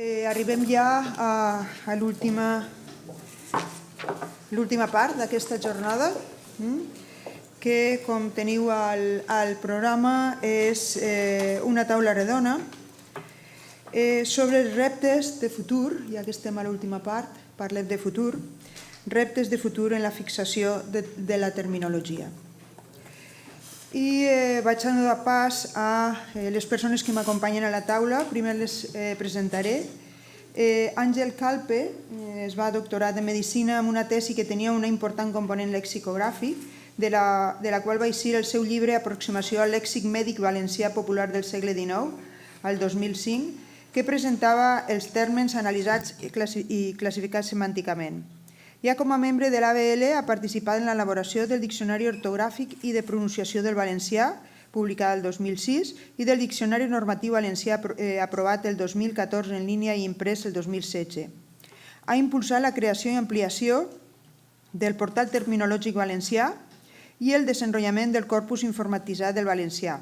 Arribem ja a l'última part d'aquesta jornada, que, com teniu al programa, és una taula redona sobre els reptes de futur, ja que estem a l'última part, parlem de futur, reptes de futur en la fixació de la terminologia. I vaig a donar pas a les persones que m'acompanyen a la taula. Primer les presentaré. Àngel Calpe es va doctorar en Medicina amb una tesi que tenia un important component lexicogràfic, de la qual va eixir el seu llibre Aproximació al lèxic mèdic valencià popular del segle XIX, al 2005, que presentava els termes analitzats i classificats semànticament. Ja com a membre de l'ABL ha participat en l'elaboració del Diccionari Ortogràfic i de Pronunciació del Valencià, publicat el 2006, i del Diccionari Normatiu Valencià aprovat el 2014 en línia i imprès el 2016. Ha impulsat la creació i ampliació del portal terminològic valencià i el desenrotllament del corpus informatitzat del valencià.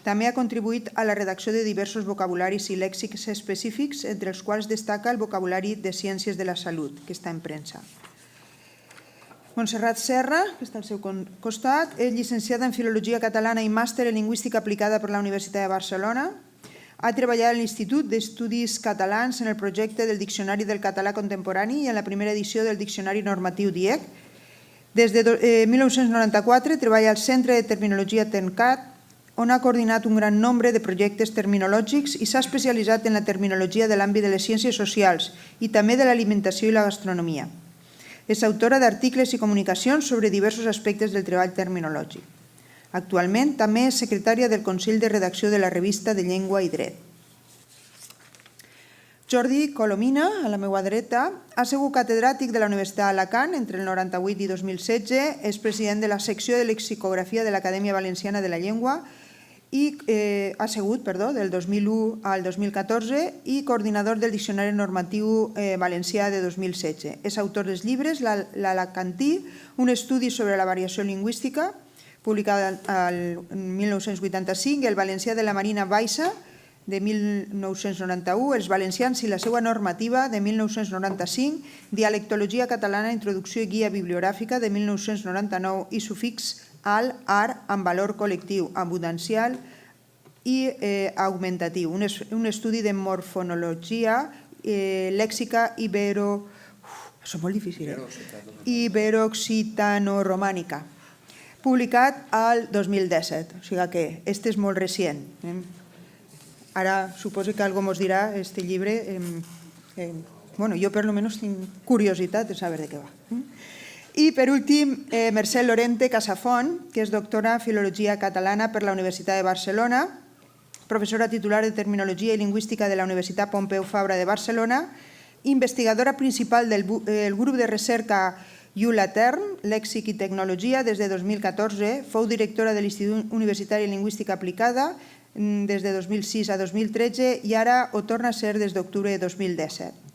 També ha contribuït a la redacció de diversos vocabularis i lèxics específics, entre els quals destaca el vocabulari de Ciències de la Salut, que està en premsa. Montserrat Serra, que està al seu costat, és llicenciada en Filologia Catalana i màster en Lingüística aplicada per la Universitat de Barcelona. Ha treballat a l'Institut d'Estudis Catalans en el projecte del Diccionari del Català Contemporani i en la primera edició del Diccionari Normatiu DIEC. Des de 1994 treballa al Centre de Terminologia TENCAT, on ha coordinat un gran nombre de projectes terminològics i s'ha especialitzat en la terminologia de l'àmbit de les ciències socials i també de l'alimentació i la gastronomia. És autora d'articles i comunicacions sobre diversos aspectes del treball terminològic. Actualment també és secretària del Consell de Redacció de la revista de Llengua i Dret. Jordi Colomina, a la meva dreta, ha sigut catedràtic de la Universitat d'Alacant entre el 98 i 2016, és president de la secció de lexicografia de l'Acadèmia Valenciana de la Llengua i ha sigut, del 2001 al 2014, i coordinador del Diccionari Normatiu Valencià de 2016. És autor dels llibres L'Alacantí, un estudi sobre la variació lingüística, publicat el 1985, El valencià de la Marina Baixa, de 1991, Els valencians i la seva normativa, de 1995, Dialectologia catalana, introducció i guia bibliogràfica, de 1999, i sufix al, art, amb valor col·lectiu, abundancial i augmentatiu. Un estudi de morfonologia lèxica ibero-occitano-romànica, publicat al 2017, o sigui que este és molt recient. Ara suposo que algú ens dirà este llibre, jo per almenys tinc curiositat de saber de què va. I per últim, Mercè Lorente Casafont, que és doctora en Filologia Catalana per la Universitat de Barcelona, professora titular de Terminologia i Lingüística de la Universitat Pompeu Fabra de Barcelona, investigadora principal del grup de recerca ULATERN, Lèxic i Tecnologia, des de 2014, fou directora de l'Institut Universitari de Lingüística Aplicada des de 2006 a 2013 i ara ho torna a ser des d'octubre de 2017.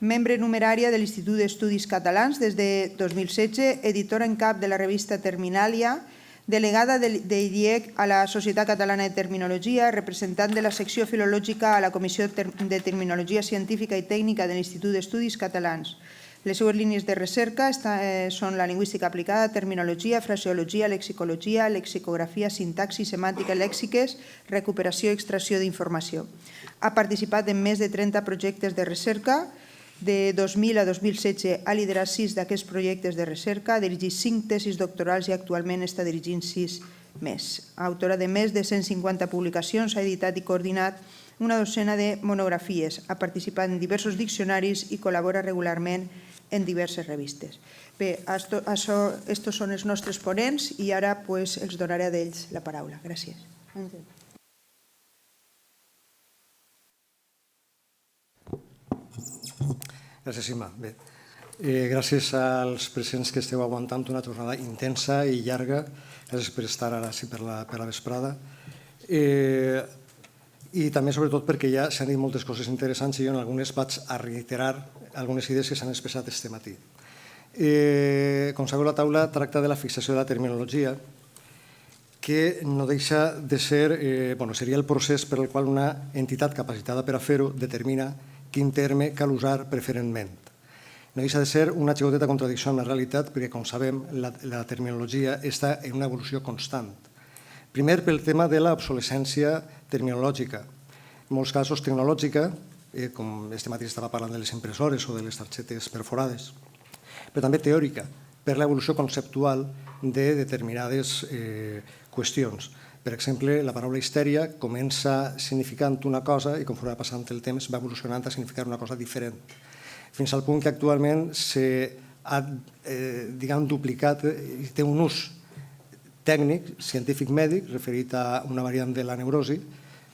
Membre numerària de l'Institut d'Estudis Catalans des de 2016, editora en cap de la revista Terminalia, delegada de IDIEC a la Societat Catalana de Terminologia, representant de la secció filològica a la Comissió de Terminologia Científica i Tècnica de l'Institut d'Estudis Catalans. Les seues línies de recerca són la lingüística aplicada, terminologia, fraseologia, lexicologia, lexicografia, sintaxi, semàntica, lèxiques, recuperació i extracció d'informació. Ha participat en més de 30 projectes de recerca. De 2000 a 2016 ha liderat 6 d'aquests projectes de recerca, ha dirigit 5 tesis doctorals i actualment està dirigint 6 més. Autora de més de 150 publicacions, ha editat i coordinat una docena de monografies, ha participat en diversos diccionaris i col·labora regularment en diverses revistes. Bé, estos són els nostres ponents i ara els donaré a ells la paraula. Gràcies. Gràcies, Imma. Bé, gràcies als presents que esteu aguantant una jornada intensa i llarga. Gràcies per estar ara per la vesprada. I també, sobretot, perquè ja s'han dit moltes coses interessants i jo en algunes vaig a reiterar algunes idees que s'han expressat este matí. Com sabeu, la taula tracta de la fixació de la terminologia, que no deixa de ser, seria el procés per el qual una entitat capacitada per a fer-ho determina quin terme cal usar preferentment. No deixa de ser una xicoteta contradicció amb la realitat perquè, com sabem, la terminologia està en una evolució constant. Primer, pel tema de l'obsolescència terminològica. En molts casos tecnològica, com este matí estava parlant de les impressores o de les targetes perforades, però també teòrica, per l'evolució conceptual de determinades qüestions. Per exemple, la paraula histèria comença significant una cosa i conforme va passant el temps va evolucionant a significar una cosa diferent, fins al punt que actualment s'ha duplicat i té un ús tècnic, científic-mèdic, referit a una variant de la neurosi,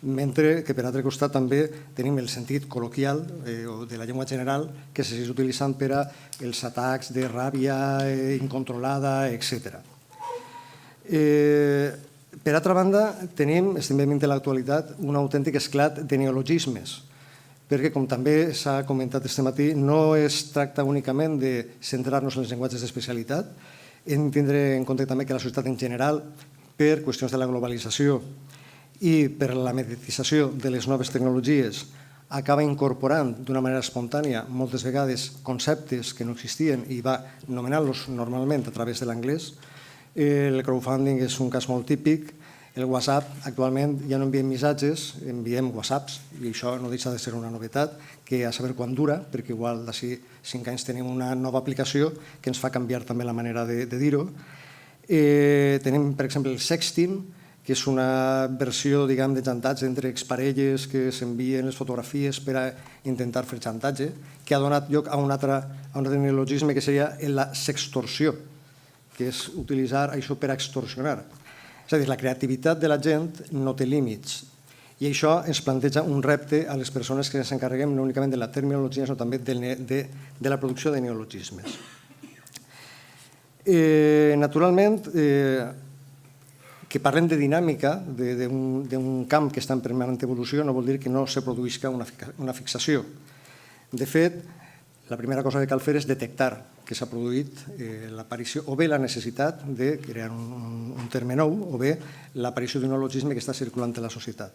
mentre que per altre costat també tenim el sentit col·loquial o de la llengua general que s'està utilitzant per als atacs de ràbia incontrolada, etc. Per altra banda, tenim, estem veient en l'actualitat, un autèntic esclat de neologismes, perquè, com també s'ha comentat aquest matí, no es tracta únicament de centrar-nos en els llenguatges d'especialitat, hem de tindre en compte també que la societat en general, per qüestions de la globalització i per la medicització de les noves tecnologies, acaba incorporant d'una manera espontània moltes vegades conceptes que no existien i va nomenant-los normalment a través de l'anglès. El crowdfunding és un cas molt típic. El WhatsApp, actualment ja no enviem missatges, enviem WhatsApps, i això no deixa de ser una novetat, que a saber quan dura, perquè igual d'ací 5 anys tenim una nova aplicació que ens fa canviar també la manera de dir-ho. Tenim, per exemple, el sexting, que és una versió, diguem, de xantatge entre exparelles que s'envien les fotografies per a intentar fer xantatge, que ha donat lloc a un altre neologisme que seria la sextorsió, que és utilitzar això per a extorsionar. És a dir, la creativitat de la gent no té límits i això ens planteja un repte a les persones que ens encarreguem no únicament de la terminologia, sinó també de la producció de neologismes. Naturalment, que parlem de dinàmica, d'un camp que està en permanent evolució, no vol dir que no se produïsca una fixació. De fet, la primera cosa que cal fer és detectar que s'ha produït l'aparició o bé la necessitat de crear un terme nou o bé l'aparició d'un neologisme que està circulant en la societat.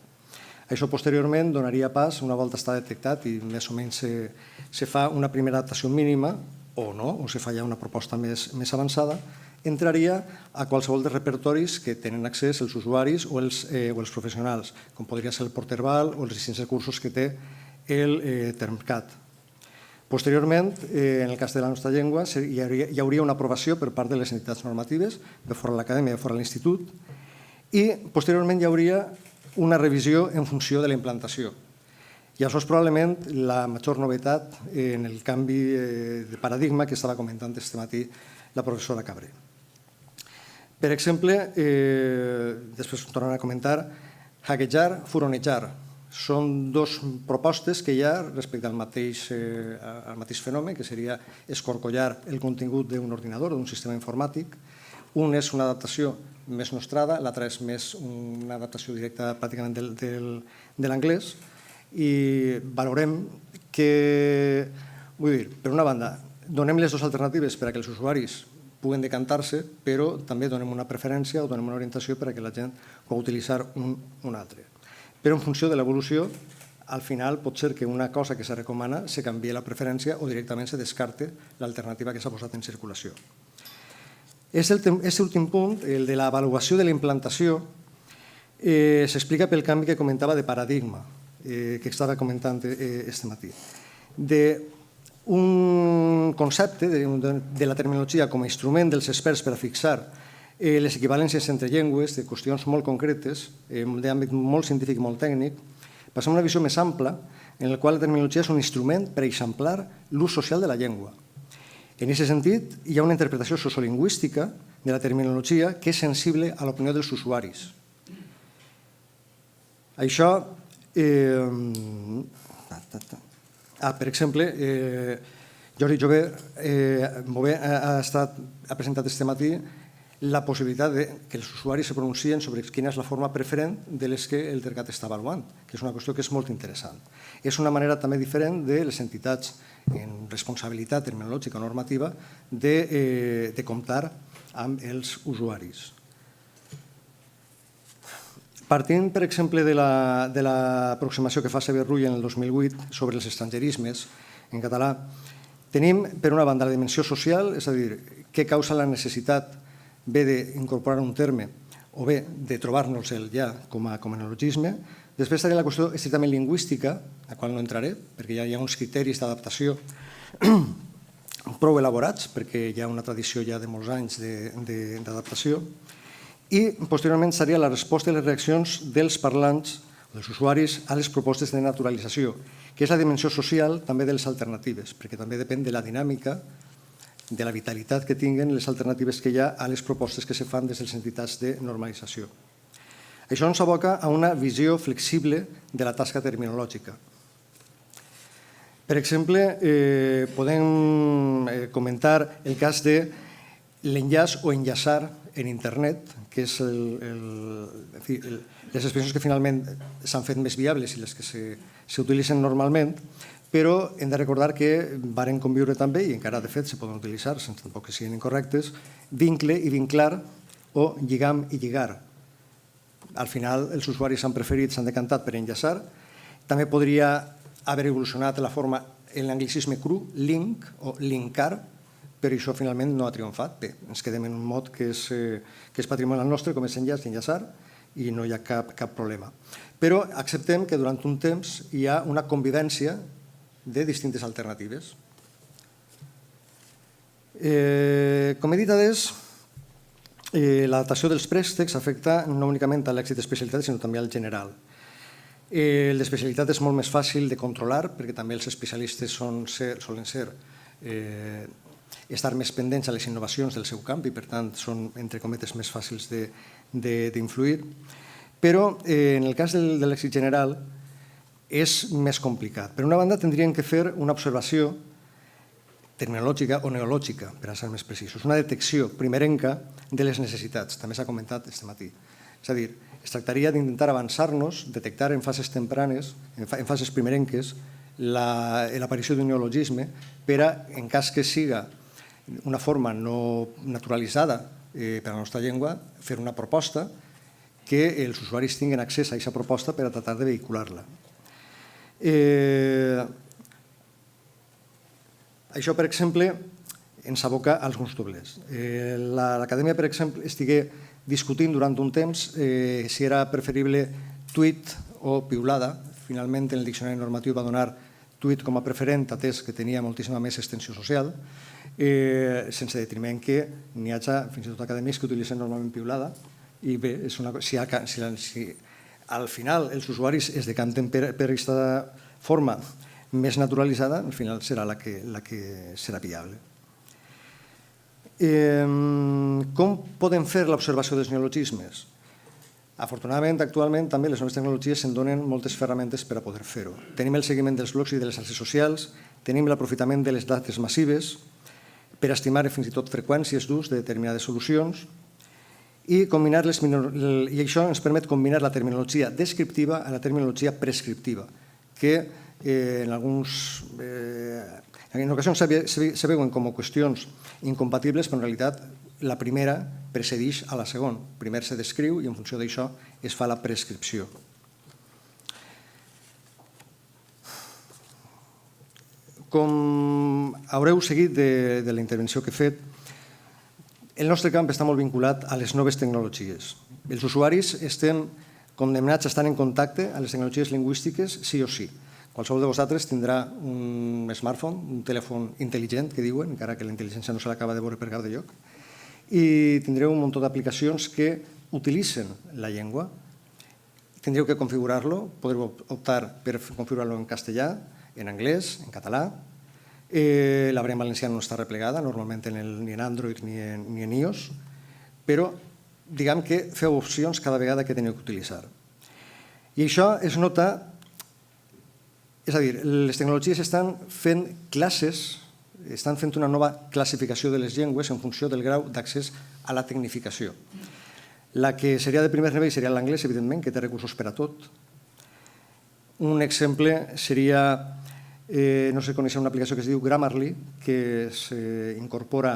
Això posteriorment donaria pas, una volta està detectat i més o menys se fa una primera adaptació mínima o no, o se fa ja una proposta més avançada, entraria a qualsevol dels repertoris que tenen accés els usuaris o els professionals, com podria ser el Porterval o els distints recursos que té el Termcat. Posteriorment, en el cas de la nostra llengua, hi hauria una aprovació per part de les entitats normatives, de fora de l'acadèmia, de fora de l'institut, i posteriorment hi hauria una revisió en funció de la implantació. I això és probablement la major novetat en el canvi de paradigma que estava comentant aquest matí la professora Cabré. Per exemple, després tornaré a comentar, hackejar, furonejar. Són dues propostes que hi ha respecte al mateix fenomen, que seria escorcollar el contingut d'un ordinador o d'un sistema informàtic. Un és una adaptació més nostrada, l'altra és més una adaptació directa pràcticament de l'anglès, i valorem que, vull dir, per una banda, donem les dues alternatives per a que els usuaris puguen decantar-se, però també donem una preferència o donem una orientació per a que la gent pugui utilitzar un altre. Però en funció de l'evolució, al final pot ser que una cosa que se recomana se canvie la preferència o directament se descarte l'alternativa que s'ha posat en circulació. Aquest últim punt, el de l'avaluació de la implantació, s'explica pel canvi que comentava de paradigma, que estava comentant aquest matí. Un concepte de la terminologia com a instrument dels experts per a fixar les equivalències entre llengües, de qüestions molt concretes, d'àmbit molt científic i molt tècnic, passar a una visió més ampla en la qual la terminologia és un instrument per eixamplar l'ús social de la llengua. En aquest sentit, hi ha una interpretació sociolingüística de la terminologia que és sensible a l'opinió dels usuaris. Això, per exemple, Jordi Jové ha presentat aquest matí la possibilitat que els usuaris se pronuncien sobre quina és la forma preferent de les que el Tercat està avaluant, que és una qüestió que és molt interessant. És una manera també diferent de les entitats en responsabilitat terminològica o normativa de comptar amb els usuaris. Partint, per exemple, de l'aproximació que fa Xavier Rull en el 2008 sobre els estrangerismes en català, tenim, per una banda, la dimensió social, és a dir, què causa la necessitat bé d'incorporar un terme o bé de trobar-nos-el ja com a neologisme. Després estaria la qüestió estrictament lingüística, a la qual no entraré, perquè ja hi ha uns criteris d'adaptació prou elaborats, perquè hi ha una tradició ja de molts anys d'adaptació. I, posteriorment, seria la resposta i les reaccions dels parlants, dels usuaris, a les propostes de naturalització, que és la dimensió social també de les alternatives, perquè també depèn de la dinàmica, de la vitalitat que tinguen les alternatives que hi ha a les propostes que se fan des de les entitats de normalització. Això ens aboca a una visió flexible de la tasca terminològica. Per exemple, podem comentar el cas de l'enllaç o enllaçar en internet, que és les expressions que finalment s'han fet més viables i les que s'utilitzen normalment, però hem de recordar que varen conviure també, i encara de fet se poden utilitzar sense tampoc que siguin incorrectes, vincle i vinclar o lligam i lligar. Al final els usuaris s'han preferit, s'han decantat per enllaçar. També podria haver evolucionat la forma en l'anglicisme cru, link o linkar, però això finalment no ha triomfat. Bé, ens quedem en un mot que és patrimonial nostre, com és enllaç i enllaçar, i no hi ha cap problema. Però acceptem que durant un temps hi ha una convivència de distintes alternatives. Com he dit adés, l'adaptació dels préstecs afecta no únicament a l'èxit d'especialitat, sinó també al general. El d'especialitat és molt més fàcil de controlar, perquè també els especialistes solen estar més pendents a les innovacions del seu camp i, per tant, són, entre cometes, més fàcils d'influir. Però, en el cas de l'èxit general, és més complicat. Per una banda, tindríem que fer una observació terminològica o neològica, per a ser més precisos, una detecció primerenca de les necessitats, també s'ha comentat aquest matí. És a dir, es tractaria d'intentar avançar-nos, detectar en fases tempranes, en fases primerenques, l'aparició d'un neologisme per a, en cas que siga una forma no naturalitzada per a la nostra llengua, fer una proposta que els usuaris tinguin accés a aquesta proposta per a tratar de vehicular-la. Això, per exemple, ens aboca als alguns doblers. L'acadèmia, per exemple, estigué discutint durant un temps si era preferible tuit o piulada. Finalment, en el diccionari normatiu va donar tuit com a preferent, atès que tenia moltíssima més extensió social, sense detriment que n'hi hagi fins i tot acadèmies que utilitzen normalment piulada. I bé, si al final els usuaris es decanten per aquesta forma més naturalitzada, al final serà la que serà viable. Com podem fer l'observació dels neologismes? Afortunadament, actualment, també les noves tecnologies se'n donen moltes ferramentes per a poder fer-ho. Tenim el seguiment dels blogs i de les xarxes socials, tenim l'aprofitament de les dades massives per estimar fins i tot freqüències d'ús de determinades solucions i això ens permet combinar la terminologia descriptiva a la terminologia prescriptiva, que en ocasions se veuen com a qüestions incompatibles, però en realitat la primera precedeix a la segona. Primer se descriu i en funció d'això es fa la prescripció. Com haureu seguit de la intervenció que he fet, el nostre camp està molt vinculat a les noves tecnologies. Els usuaris estem condemnats a estar en contacte amb les tecnologies lingüístiques sí o sí. Qualsevol de vosaltres tindrà un smartphone, un telèfon intel·ligent, que diuen, encara que la intel·ligència no se l'acaba de veure per cap de lloc, i tindreu un munt d'aplicacions que utilitzen la llengua. Tindreu que configurar-lo, podreu optar per configurar-lo en castellà, en anglès, en català. La variant valenciana no està replegada, normalment ni en Android ni en iOS, però diguem que feu opcions cada vegada que teniu que utilitzar. I això es nota, és a dir, les tecnologies estan fent classes, estan fent una nova classificació de les llengües en funció del grau d'accés a la tecnificació. La que seria de primer nivell seria l'anglès, evidentment, que té recursos per a tot. Un exemple seria, no sé si coneixeu una aplicació que es diu Grammarly, que s'incorpora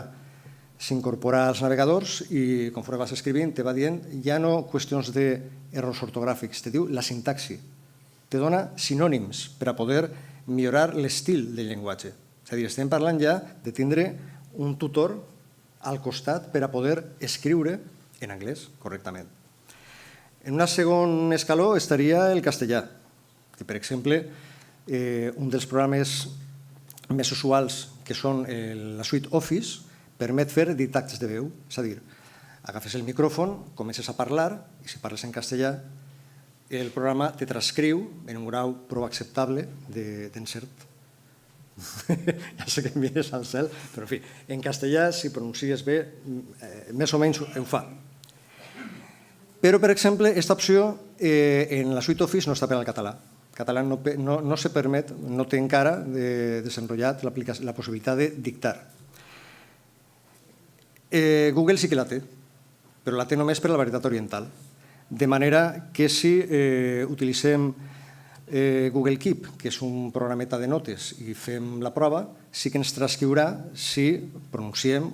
s'incorpora als navegadors i conforme vas escrivint te va dient ja no qüestions d'errors ortogràfics, te diu la sintaxi, te dona sinònims per a poder millorar l'estil del llenguatge. És a dir, estem parlant ja de tindre un tutor al costat per a poder escriure en anglès correctament. En un segon escaló estaria el castellà, que per exemple un dels programes més usuals que són la suite Office permet fer dictats de veu, és a dir, agafes el micròfon, comences a parlar i si parles en castellà el programa te transcriu en un grau prou acceptable d'encert. Ja sé que em mires al cel, però en fi, en castellà si pronuncies bé, més o menys ho fa. Però, per exemple, aquesta opció en la suite Office no està per al català. El català no se permet, no té encara desenvolupat la possibilitat de dictar. Google sí que la té, però la té només per a la varietat oriental. De manera que si utilitzem Google Keep, que és un programeta de notes, i fem la prova, sí que ens transcriurà si pronunciem,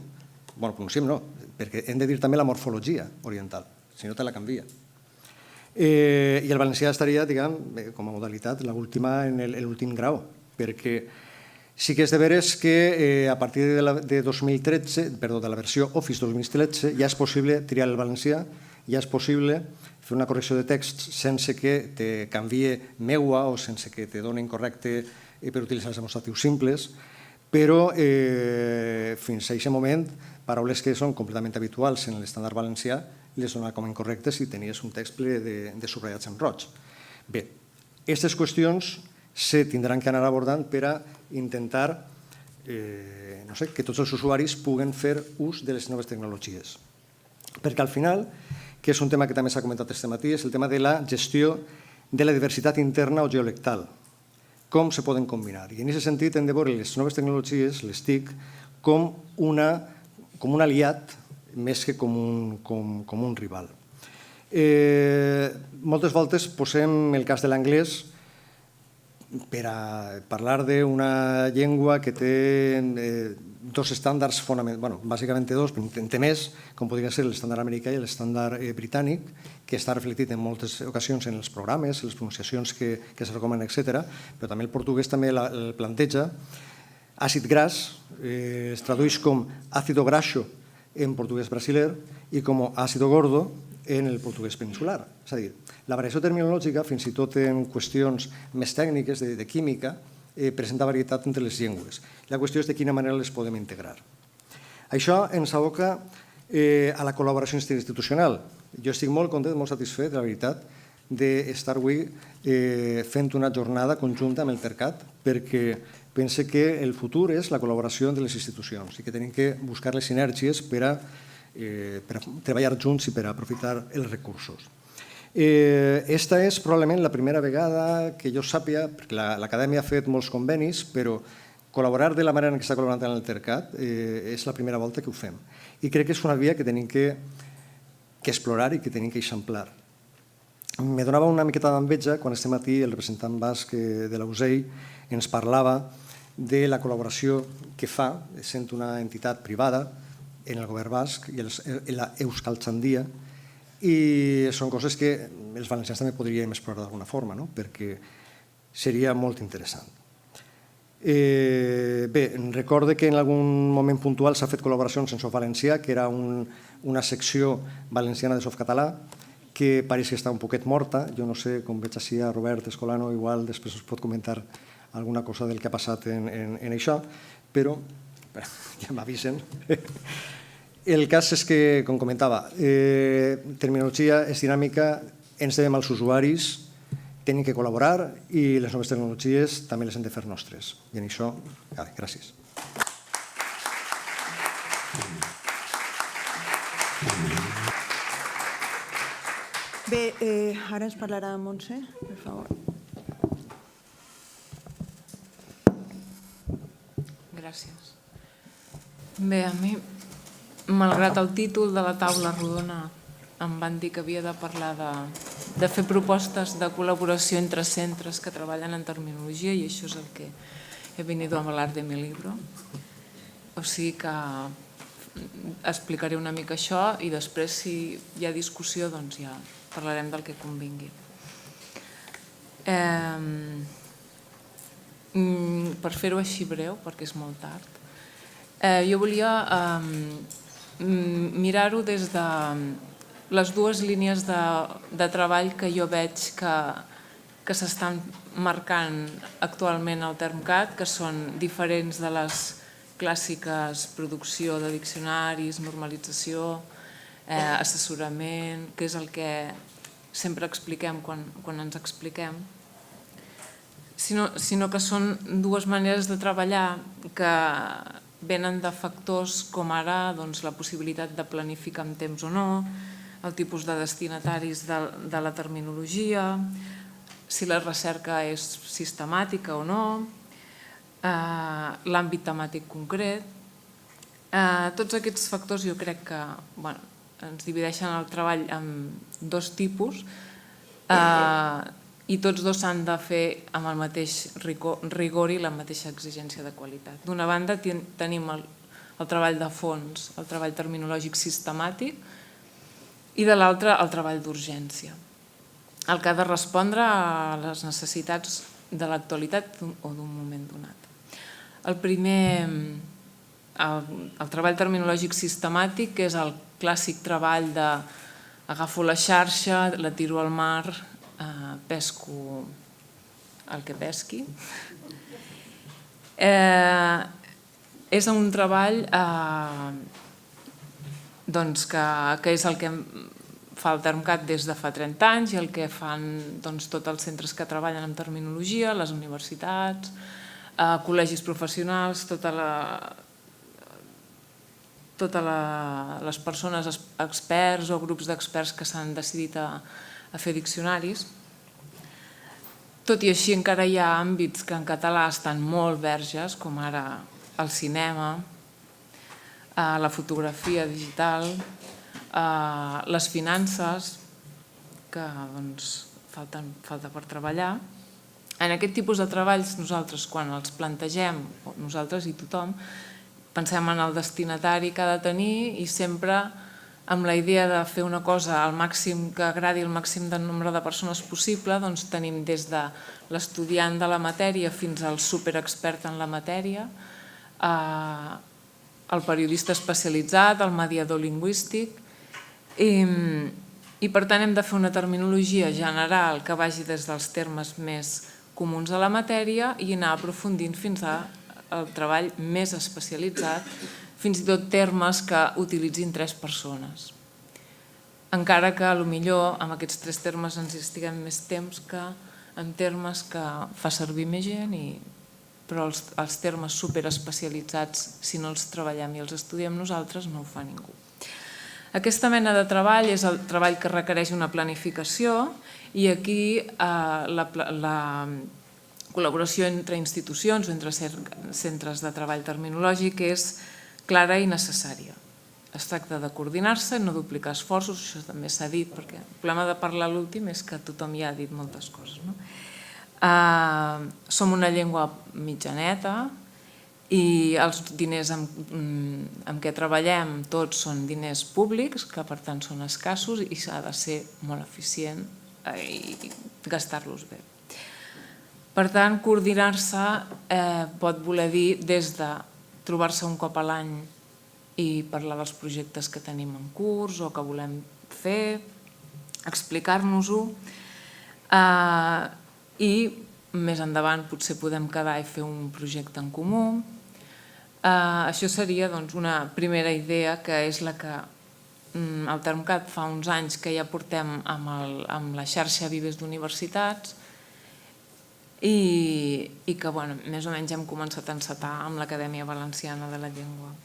pronunciem no, perquè hem de dir també la morfologia oriental, si no te la canvia. I el valencià estaria, diguem, com a modalitat, l'última en l'últim grau, perquè sí que és de veres que a partir de 2013, perdó, de la versió Office 2013, ja és possible triar el valencià, ja és possible fer una correcció de text sense que te canvie meua o sense que te doni incorrecte per utilitzar els demostratius simples, però fins a aquest moment, paraules que són completament habituals en l'estàndard valencià les dona com a incorrectes si tenies un text ple de subratllats en roig. Bé, aquestes qüestions se tindran que anar abordant per a intentar que tots els usuaris puguen fer ús de les noves tecnologies. Perquè al final, que és un tema que també s'ha comentat aquest matí, és el tema de la gestió de la diversitat interna o geolectal. Com se poden combinar? I en aquest sentit hem de veure les noves tecnologies, les TIC, com un aliat més que com un rival. Moltes voltes posem el cas de l'anglès per a parlar d'una llengua que té dos estàndards fonamentals, bàsicament té dos, però en té més, com podria ser l'estàndard americà i l'estàndard britànic, que està reflectit en moltes ocasions en els programes, en les pronunciacions que es recomanen, etc. Però també el portuguès també el planteja. Àcid gras es tradueix com ácido graxo en portuguès brasiler i com ácido gordo en el portuguès peninsular. És a dir, la variació terminològica, fins i tot en qüestions més tècniques de química, presenta varietat entre les llengües. La qüestió és de quina manera les podem integrar. Això ens aboca a la col·laboració institucional. Jo estic molt content, molt satisfet, la veritat, d'estar avui fent una jornada conjunta amb el TERCAT, perquè pense que el futur és la col·laboració entre les institucions i que tenim que buscar les sinergies per a treballar junts i per a aprofitar els recursos. Esta és probablement la primera vegada que jo sàpiga, perquè l'acadèmia ha fet molts convenis, però col·laborar de la manera en què està col·laborant en el TERCAT és la primera volta que ho fem. I crec que és una via que tenim que explorar i que tenim que eixamplar. Me donava una miqueta d'enveja quan este matí el representant basc de la USEI ens parlava de la col·laboració que fa, sent una entitat privada, en el govern basc i la Euskaltzaindia, i són coses que els valencians també podríem explorar d'alguna forma, perquè seria molt interessant. Bé, recorde que en algun moment puntual s'ha fet col·laboracions en Soft Valencià, que era una secció valenciana de Softcatalà, que pareix que està un poquet morta. Jo no sé, com veig així a Robert Escolano, igual després us pot comentar alguna cosa del que ha passat en això, però ja m'avisen. El cas és que, com comentava, terminologia és dinàmica, ens devem als usuaris, tenim que col·laborar i les noves tecnologies també les hem de fer nostres. I en això, gràcies. Bé, ara ens parlarà Montse, per favor. Gràcies. Bé, a mi, malgrat el títol de la taula rodona, em van dir que havia de parlar de fer propostes de col·laboració entre centres que treballen en terminologia i això és el que he venido a hablar de mi libro. O sigui que explicaré una mica això i després, si hi ha discussió, doncs ja parlarem del que convingui. Per fer-ho així breu, perquè és molt tard, jo volia mirar-ho des de les dues línies de treball que jo veig que s'estan marcant actualment al Termcat, que són diferents de les clàssiques producció de diccionaris, normalització, assessorament, que és el que sempre expliquem quan ens expliquem, sinó que són dues maneres de treballar que venen de factors com ara la possibilitat de planificar amb temps o no, el tipus de destinataris de la terminologia, si la recerca és sistemàtica o no, l'àmbit temàtic concret. Tots aquests factors jo crec que ens divideixen el treball en dos tipus i tots dos s'han de fer amb el mateix rigor i la mateixa exigència de qualitat. D'una banda tenim el treball de fons, el treball terminològic sistemàtic, i de l'altra el treball d'urgència, el que ha de respondre a les necessitats de l'actualitat o d'un moment donat. El primer, el treball terminològic sistemàtic, que és el clàssic treball de agafo la xarxa, la tiro al mar, pesco el que pesqui. És un treball que és el que fa el Termcat des de fa 30 anys i el que fan tots els centres que treballen amb terminologia, les universitats, col·legis professionals, totes les persones experts o grups d'experts que s'han decidit a fer diccionaris. Tot i així encara hi ha àmbits que en català estan molt verges, com ara el cinema, la fotografia digital, les finances, que falta per treballar. En aquest tipus de treballs nosaltres, quan els plantegem, nosaltres i tothom, pensem en el destinatari que ha de tenir i sempre amb la idea de fer una cosa al màxim que agradi el màxim de nombre de persones possible, doncs tenim des de l'estudiant de la matèria fins al superexpert en la matèria, el periodista especialitzat, el mediador lingüístic, i per tant hem de fer una terminologia general que vagi des dels termes més comuns a la matèria i anar aprofundint fins al treball més especialitzat, fins i tot termes que utilitzin 3 persones. Encara que potser amb aquests 3 termes ens hi estiguem més temps que en termes que fa servir més gent, però els termes superespecialitzats, si no els treballem i els estudiem nosaltres, no ho fa ningú. Aquesta mena de treball és el treball que requereix una planificació i aquí la col·laboració entre institucions o entre centres de treball terminològic és clara i necessària. Es tracta de coordinar-se i no duplicar esforços, això també s'ha dit, perquè el problema de parlar l'últim és que tothom ja ha dit moltes coses. Som una llengua mitjaneta i els diners amb què treballem tots són diners públics, que per tant són escassos i s'ha de ser molt eficient i gastar-los bé. Per tant, coordinar-se pot voler dir des de trobar-se un cop a l'any i parlar dels projectes que tenim en curs o que volem fer, explicar-nos-ho i més endavant potser podem quedar i fer un projecte en comú. Això seria una primera idea, que és la que el Termcat fa uns anys que ja portem amb la xarxa Vives d'universitats i que més o menys hem començat a encetar amb l'Acadèmia Valenciana de la Llengua.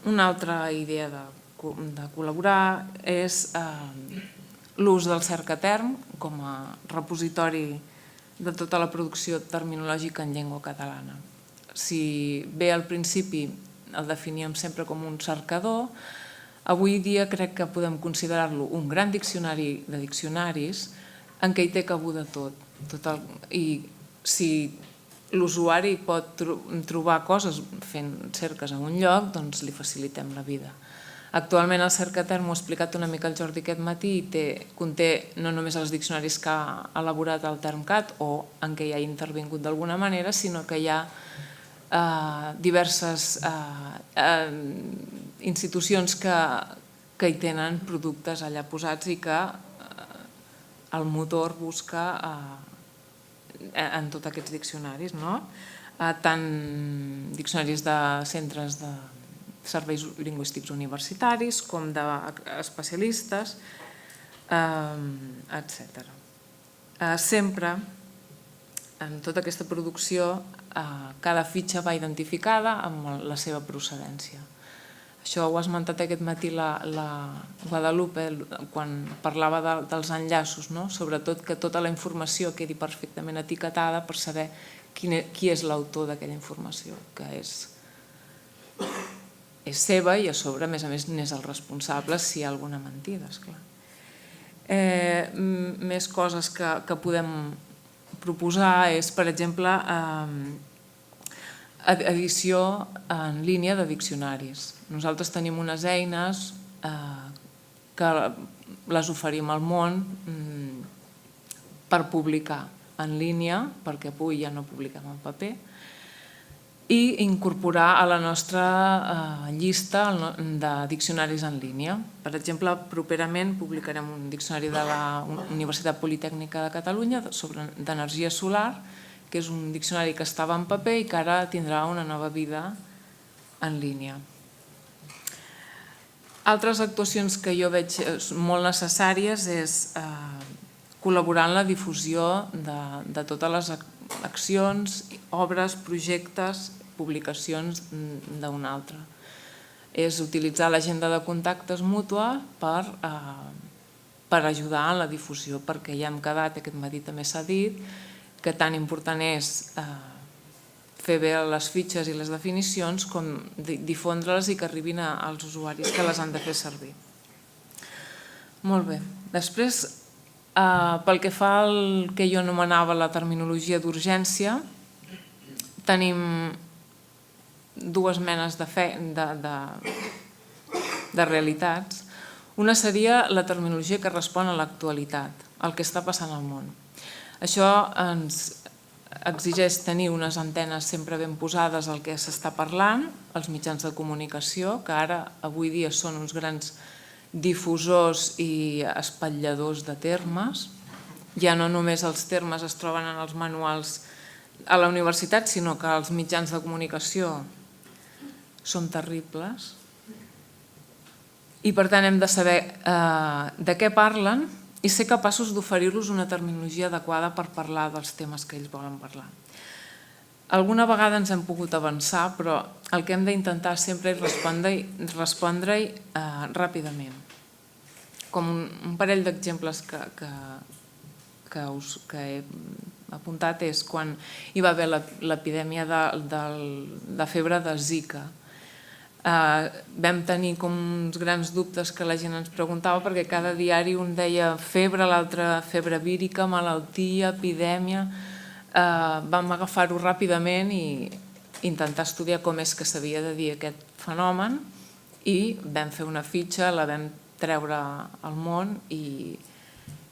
Una altra idea de col·laborar és l'ús del Cercaterm com a repositori de tota la producció terminològica en llengua catalana. Si bé al principi el definíem sempre com un cercador, avui dia crec que podem considerar-lo un gran diccionari de diccionaris en què hi té cabuda tot. I si l'usuari pot trobar coses fent cerques a un lloc, doncs li facilitem la vida. Actualment el Cercaterm, ho ha explicat una mica el Jordi aquest matí, conté no només els diccionaris que ha elaborat el Termcat o en què hi ha intervingut d'alguna manera, sinó que hi ha diverses institucions que hi tenen productes allà posats i que el motor busca en tots aquests diccionaris, tant diccionaris de centres de serveis lingüístics universitaris com d'especialistes, etc. Sempre, en tota aquesta producció, cada fitxa va identificada amb la seva procedència. Això ho ha esmentat aquest matí la Guadalupe quan parlava dels enllaços, sobretot que tota la informació quedi perfectament etiquetada per saber qui és l'autor d'aquella informació, que és seva i a sobre, a més, n'és el responsable si hi ha alguna mentida, esclar. Més coses que podem proposar és, per exemple, edició en línia de diccionaris. Nosaltres tenim unes eines que les oferim al món per publicar en línia, perquè avui ja no publiquem en paper, i incorporar a la nostra llista de diccionaris en línia. Per exemple, properament publicarem un diccionari de la Universitat Politècnica de Catalunya d'energia solar, que és un diccionari que estava en paper i que ara tindrà una nova vida en línia. Altres actuacions que jo veig molt necessàries és col·laborar en la difusió de totes les accions, obres, projectes, publicacions d'un altre. És utilitzar l'agenda de contactes mútua per ajudar en la difusió, perquè ja hem quedat, aquest matí també s'ha dit, que tan important és fer bé les fitxes i les definicions com difondre-les i que arribin als usuaris que les han de fer servir. Molt bé. Després, pel que fa al que jo anomenava la terminologia d'urgència, tenim dues menes de realitats. Una seria la terminologia que respon a l'actualitat, al que està passant al món. Això ens exigeix tenir unes antenes sempre ben posades al que s'està parlant, els mitjans de comunicació, que ara, avui dia, són uns grans difusors i espatlladors de termes. Ja no només els termes es troben en els manuals a la universitat, sinó que els mitjans de comunicació són terribles. I, per tant, hem de saber de què parlen i ser capaços d'oferir-los una terminologia adequada per parlar dels temes que ells volen parlar. Alguna vegada ens hem pogut avançar, però el que hem d'intentar sempre és respondre-hi ràpidament. Com un parell d'exemples que he apuntat és quan hi va haver l'epidèmia de febre de Zika. Vam tenir com uns grans dubtes que la gent ens preguntava perquè cada diari un deia febre, l'altre febre vírica, malaltia, epidèmia. Vam agafar-ho ràpidament i intentar estudiar com és que s'havia de dir aquest fenomen i vam fer una fitxa, la vam treure al món i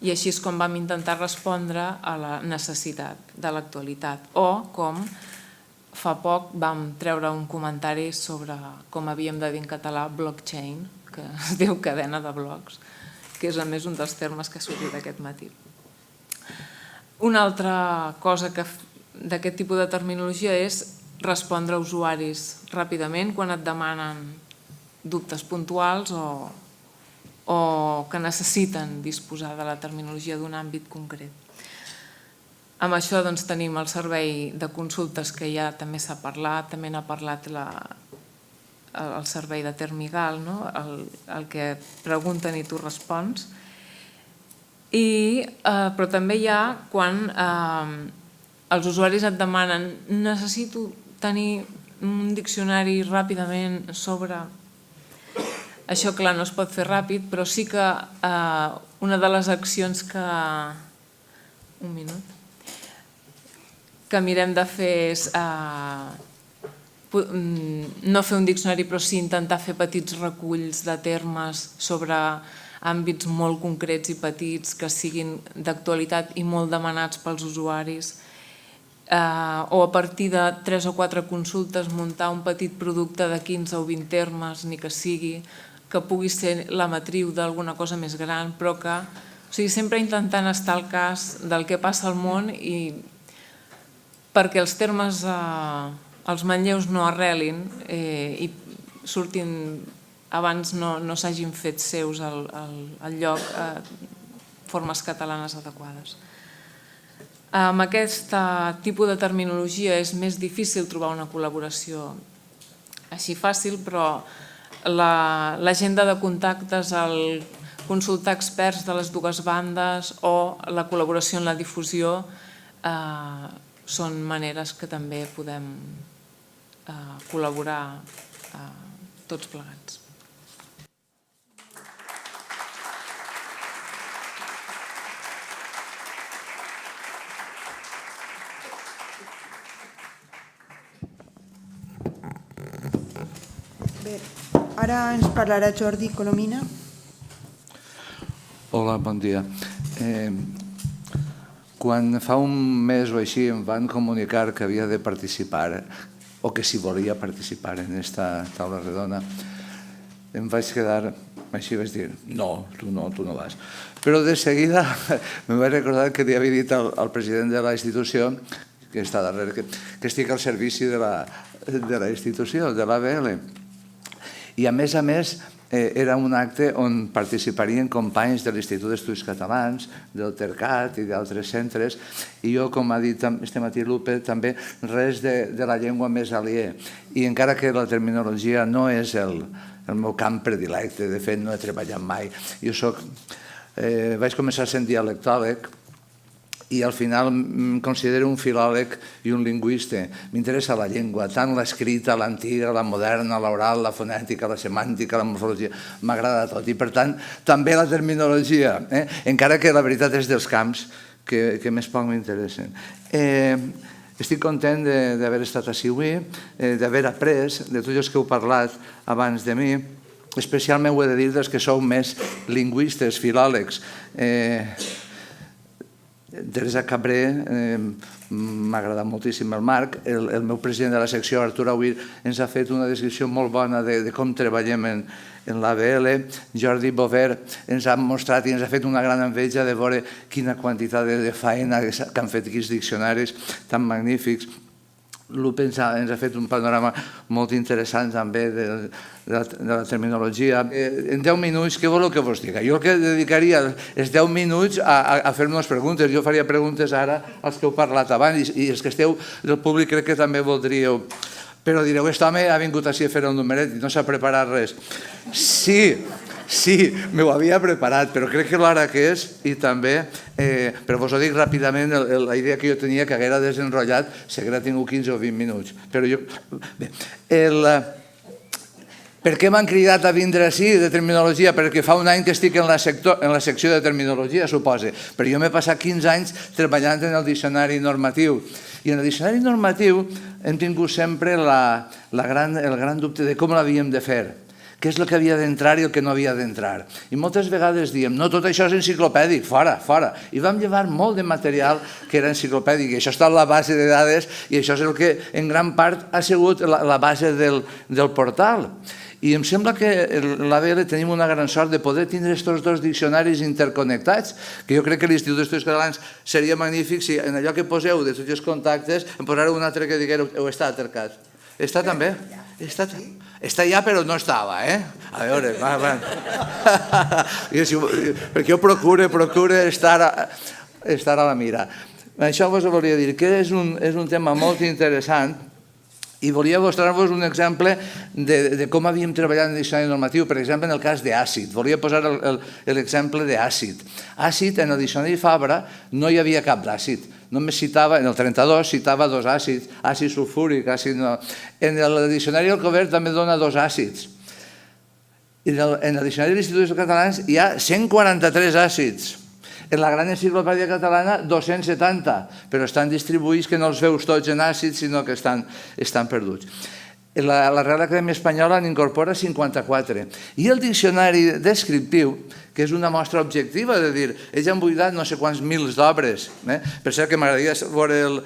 així és com vam intentar respondre a la necessitat de l'actualitat. O com fa poc vam treure un comentari sobre com havíem de dir en català blockchain, que es diu cadena de blocs, que és a més un dels termes que ha sortit aquest matí. Una altra cosa d'aquest tipus de terminologia és respondre a usuaris ràpidament quan et demanen dubtes puntuals o que necessiten disposar de la terminologia d'un àmbit concret. Amb això tenim el servei de consultes que ja també s'ha parlat, també n'ha parlat el servei de Termigal, el que pregunten i tu respons. Però també hi ha quan els usuaris et demanen necessito tenir un diccionari ràpidament sobre... Això, clar, no es pot fer ràpid, però sí que una de les accions que... Un minut. que mirem de fer és no fer un diccionari, però sí intentar fer petits reculls de termes sobre àmbits molt concrets i petits que siguin d'actualitat i molt demanats pels usuaris, o a partir de 3 o 4 consultes muntar un petit producte de 15 o 20 termes, ni que sigui, que pugui ser la matriu d'alguna cosa més gran, però que, o sigui, sempre intentant estar al cas del que passa al món i perquè els termes, els manlleus no arrelin i surtin abans no s'hagin fet seus al lloc formes catalanes adequades. Amb aquest tipus de terminologia és més difícil trobar una col·laboració així fàcil, però l'agenda de contactes, el consultar experts de les dues bandes o la col·laboració en la difusió són maneres que també podem col·laborar tots plegats. Bé, ara ens parlarà Jordi Colomina. Hola, bon dia. Quan fa un mes o així em van comunicar que havia de participar o que si volia participar en aquesta taula redona, em vaig quedar, així vaig dir, no, tu no vas. Però de seguida em vaig recordar que li havia dit al president de la institució, que està darrere, que estic al servici de la institució, de l'ABL. I a més, era un acte on participarien companys de l'Institut d'Estudis Catalans, del TERCAT i d'altres centres, i jo, com ha dit este matí Lupe, també res de la llengua més aliè. I encara que la terminologia no és el meu camp predilecte, de fet no he treballat mai. Jo vaig començar sent dialectòleg, i al final em considero un filòleg i un lingüista. M'interessa la llengua, tant l'escrita, l'antiga, la moderna, l'oral, la fonètica, la semàntica, la morfologia, m'agrada tot. I per tant, també la terminologia, encara que la veritat és dels camps que més poc m'interessen. Estic content d'haver estat ací avui, d'haver après de tots els que heu parlat abans de mi, especialment ho he de dir dels que sou més lingüistes, filòlegs. Teresa Cabré, m'ha agradat moltíssim el Marc, el meu president de la secció, Artur Auir, ens ha fet una descripció molt bona de com treballem en l'ABL. Jordi Bover ens ha mostrat i ens ha fet una gran enveja de veure quina quantitat de feina que han fet aquests diccionaris tan magnífics. Lupe ens ha fet un panorama molt interessant també de la terminologia. En 10 minuts, què voleu que vos diga? Jo el que dedicaria els 10 minuts a fer-me unes preguntes. Jo faria preguntes ara als que heu parlat abans i els que esteu del públic crec que també voldríeu. Però direu, aquest home ha vingut així a fer un numeret i no s'ha preparat res. Sí, m'ho havia preparat, però crec que l'hora que és, i també, però vos ho dic ràpidament, la idea que jo tenia que haguera desenrotllat s'haguera tingut 15 o 20 minuts. Però jo... Bé, per què m'han cridat a vindre així de terminologia? Perquè fa un any que estic en la secció de terminologia, suposa. Però jo m'he passat 15 anys treballant en el diccionari normatiu. I en el diccionari normatiu hem tingut sempre el gran dubte de com l'havíem de fer. Què és el que havia d'entrar i el que no havia d'entrar. I moltes vegades diem, no, tot això és enciclopèdic, fora. I vam llevar molt de material que era enciclopèdic, i això està a la base de dades, i això és el que en gran part ha sigut la base del portal. I em sembla que l'ABL tenim una gran sort de poder tindre aquests dos diccionaris interconnectats, que jo crec que l'Institut d'Estudis Catalans seria magnífic si en allò que poseu de tots els contactes em posareu un altre que digueu, heu estat tercat. Està també? Està ja, però no estava, A veure, perquè jo procure estar a la mira. Això vos volia dir que és un tema molt interessant i volia mostrar-vos un exemple de com havíem treballat en el diccionari normatiu, per exemple, en el cas d'àcid. Volia posar l'exemple d'àcid. Àcid, en el diccionari Fabra, no hi havia cap d'àcid. Només citava, en el 32, citava 2 àcids, àcid sulfúric, àcid no... En el diccionari Alcover també dona 2 àcids. En el diccionari de l'Institut d'Estudis Catalans hi ha 143 àcids. En la Gran Enciclopèdia Catalana, 270, però estan distribuïts que no els veus tots en àcids, sinó que estan perduts. La Real Acadèmia Espanyola n'incorpora 54. I el diccionari descriptiu, que és una mostra objectiva, de dir, ells han buidat no sé quants mils d'obres. Per cert, que m'agradaria veure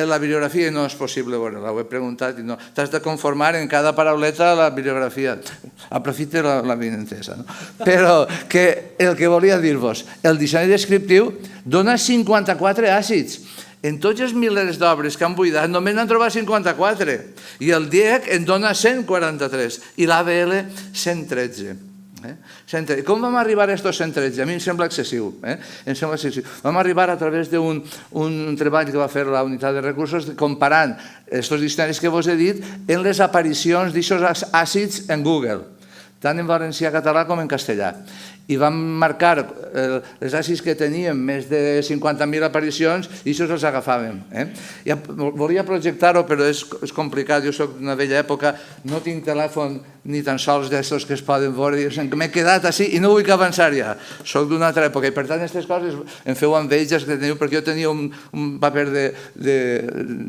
la bibliografia i no és possible veure-la, ho he preguntat i no. T'has de conformar en cada parauleta la bibliografia. Aprofite la benentesa. Però el que volia dir-vos, el diccionari descriptiu dona 54 àcids. En tots els milers d'obres que han buidat només n'han trobat 54 i el DIEC en dona 143 i l'ABL 113. Com vam arribar a estos 113? A mi em sembla excessiu. Vam arribar a través d'un treball que va fer la unitat de recursos comparant aquests diccionaris que vos he dit en les aparicions d'aquests àcids en Google, tant en valencià català com en castellà. I vam marcar els àcids que teníem més de 50.000 aparicions i això els agafàvem. Volia projectar-ho, però és complicat. Jo soc d'una vella època, no tinc telèfon ni tan sols d'aquests que es poden veure. M'he quedat així i no vull que avançar ja. Soc d'una altra època i per tant aquestes coses em feu enveges que teniu, perquè jo tenia un paper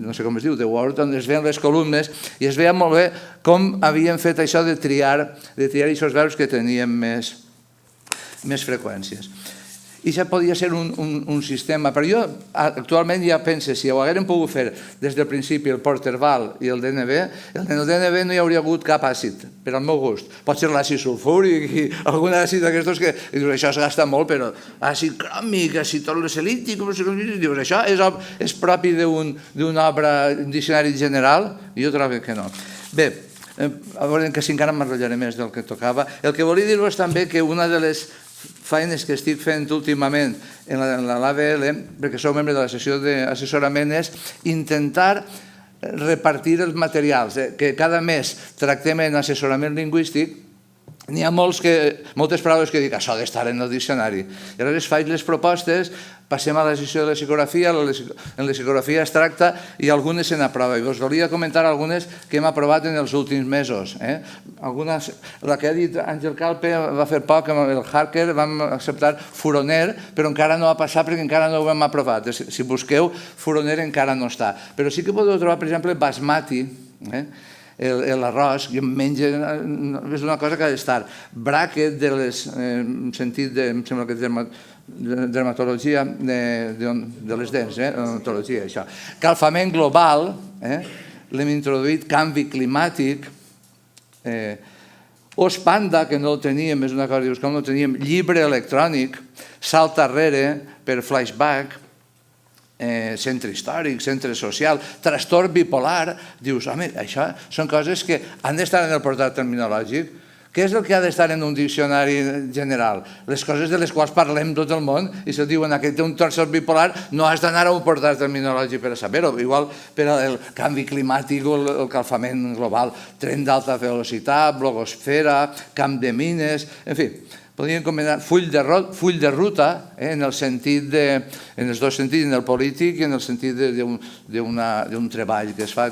no sé com es diu, de Word, on es veien les columnes i es veia molt bé com havien fet això de triar aquests verbs que tenien més freqüències. I ja podia ser un sistema, però jo actualment ja penso, si ho haguérem pogut fer des del principi el Porterval i el DNB, en el DNB no hi hauria hagut cap àcid, per al meu gust. Pot ser l'àcid sulfúric i algun àcid d'aquestos que dius, això es gasta molt, però àcid cròmic, àcid tolucelític, dius, això és propi d'una obra, un diccionari general? Jo trobo que no. Bé, a veure que si encara m'enrotllaré més del que tocava. El que volia dir-vos també que una de les feines que estic fent últimament en l'ABL, perquè sou membre de la sessió d'assessorament, és intentar repartir els materials, que cada mes tractem en assessorament lingüístic. N'hi ha moltes paraules que dic, això ha d'estar en el diccionari. I aleshores faig les propostes, passem a la sessió de lexicografia, en lexicografia es tracta i algunes se n'aprova. I us volia comentar algunes que hem aprovat en els últims mesos. La que ha dit Àngel Calpe va fer poc, amb el Harker vam acceptar furoner, però encara no ha passat perquè encara no ho hem aprovat. Si busqueu, furoner encara no està. Però sí que podeu trobar, per exemple, basmati, l'arròs, jo menjo, és una cosa que ha d'estar. Bràquet, en sentit de, em sembla que és dermatologia de les dents, odontologia, això. Calfament global, l'hem introduït, canvi climàtic, os panda, que no el teníem, és una cosa, dius, com no el teníem, llibre electrònic, salt arrere per flashback, centre històric, centre social, trastorn bipolar, dius, home, això són coses que han d'estar en el portal terminològic. Què és el que ha d'estar en un diccionari general? Les coses de les quals parlem tot el món i se diuen que té un trastorn bipolar, no has d'anar a un portal terminològic per a saber-ho. Igual per al canvi climàtic o el calfament global, tren d'alta velocitat, blogosfera, camp de mines, en fi. Podríem combinar full de ruta en els dos sentits, en el polític i en el sentit d'un treball que es fa.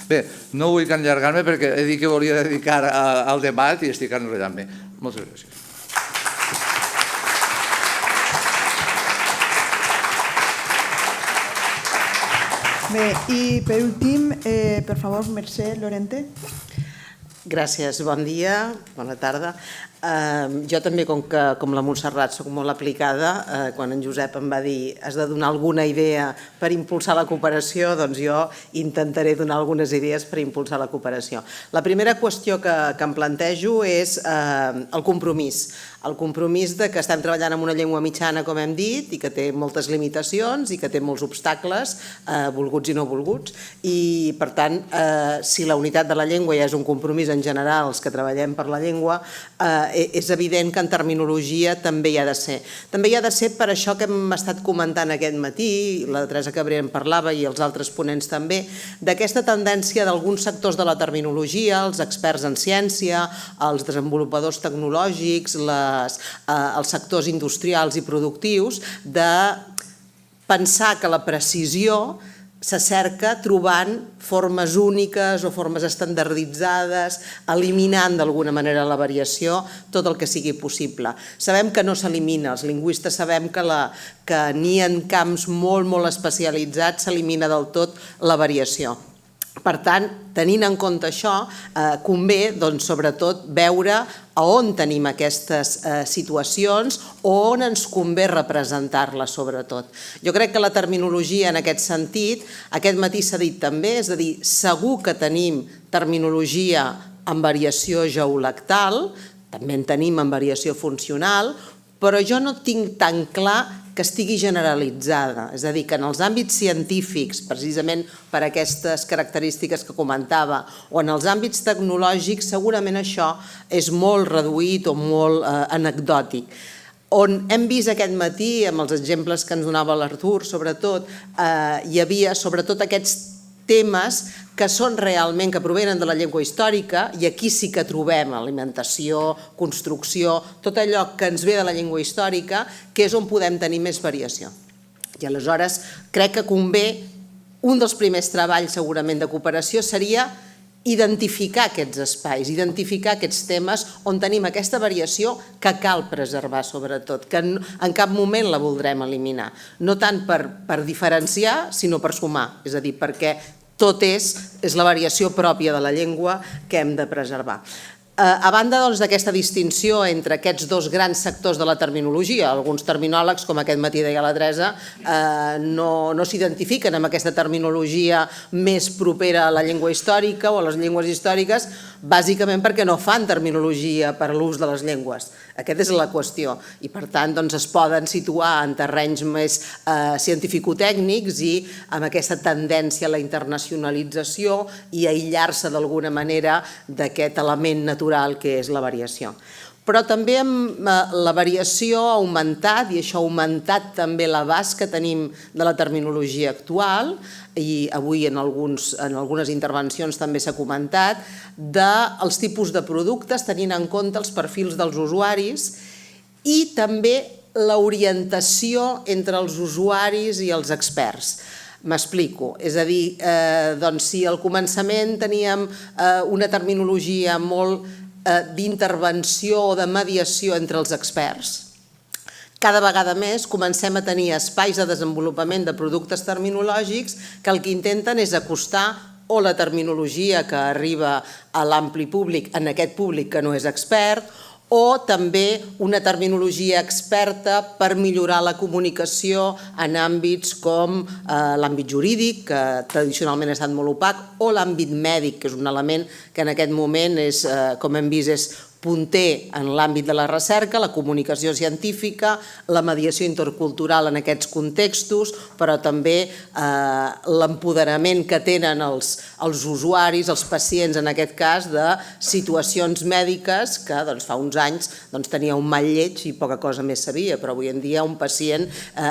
Bé, no vull allargar-me perquè he dit que volia dedicar al debat i estic enrotllant-me. Moltes gràcies. Bé, i per últim, per favor, Mercè Lorente. Gràcies, bon dia, bona tarda. Jo també, com la Montserrat, soc molt aplicada. Quan en Josep em va dir has de donar alguna idea per impulsar la cooperació, doncs jo intentaré donar algunes idees per impulsar la cooperació. La primera qüestió que em plantejo és el compromís. El compromís que estem treballant amb una llengua mitjana, com hem dit, i que té moltes limitacions i que té molts obstacles, volguts i no volguts. I, per tant, si la unitat de la llengua ja és un compromís en general, els que treballem per la llengua, és evident que en terminologia també hi ha de ser. També hi ha de ser per això que hem estat comentant aquest matí, la Teresa Cabrera en parlava i els altres ponents també, d'aquesta tendència d'alguns sectors de la terminologia, els experts en ciència, els desenvolupadors tecnològics, els sectors industrials i productius, de pensar que la precisió se cerca trobant formes úniques o formes estandarditzades, eliminant d'alguna manera la variació, tot el que sigui possible. Sabem que no s'elimina, els lingüistes sabem que ni en camps molt, molt especialitzats s'elimina del tot la variació. Per tant, tenint en compte això, convé, sobretot, veure a on tenim aquestes situacions o on ens convé representar-les, sobretot. Jo crec que la terminologia, en aquest sentit, aquest matí s'ha dit també, és a dir, segur que tenim terminologia amb variació geolactal, també en tenim amb variació funcional, però jo no tinc tan clar que estigui generalitzada. És a dir, que en els àmbits científics, precisament per aquestes característiques que comentava, o en els àmbits tecnològics, segurament això és molt reduït o molt anecdòtic. On hem vist aquest matí, amb els exemples que ens donava l'Artur, sobretot, hi havia sobretot aquests temes que són realment, que provenen de la llengua històrica, i aquí sí que trobem alimentació, construcció, tot allò que ens ve de la llengua històrica, que és on podem tenir més variació. I aleshores crec que convé, un dels primers treballs segurament de cooperació seria identificar aquests espais, identificar aquests temes on tenim aquesta variació que cal preservar sobretot, que en cap moment la voldrem eliminar. No tant per diferenciar, sinó per sumar, és a dir, perquè tot és la variació pròpia de la llengua que hem de preservar. A banda d'aquesta distinció entre aquests dos grans sectors de la terminologia, alguns terminòlegs, com aquest matí deia la Teresa, no s'identifiquen amb aquesta terminologia més propera a la llengua històrica o a les llengües històriques, bàsicament perquè no fan terminologia per a l'ús de les llengües. Aquesta és la qüestió. I per tant es poden situar en terrenys més científico-tècnics i amb aquesta tendència a la internacionalització i a aïllar-se d'alguna manera d'aquest element natural que és la variació. Però també la variació ha augmentat, i això ha augmentat també l'abast que tenim de la terminologia actual, i avui en algunes intervencions també s'ha comentat, dels tipus de productes tenint en compte els perfils dels usuaris i també l'orientació entre els usuaris i els experts. M'explico, és a dir, si al començament teníem una terminologia molt d'intervenció o de mediació entre els experts, cada vegada més comencem a tenir espais de desenvolupament de productes terminològics que el que intenten és acostar o la terminologia que arriba a l'ampli públic, en aquest públic que no és expert, o també una terminologia experta per millorar la comunicació en àmbits com l'àmbit jurídic, que tradicionalment ha estat molt opac, o l'àmbit mèdic, que és un element que en aquest moment, com hem vist, és punter en l'àmbit de la recerca, la comunicació científica, la mediació intercultural en aquests contextos, però també l'empoderament que tenen els usuaris, els pacients en aquest cas, de situacions mèdiques que fa uns anys tenia un mal lleig i poca cosa més sabia, però avui en dia un pacient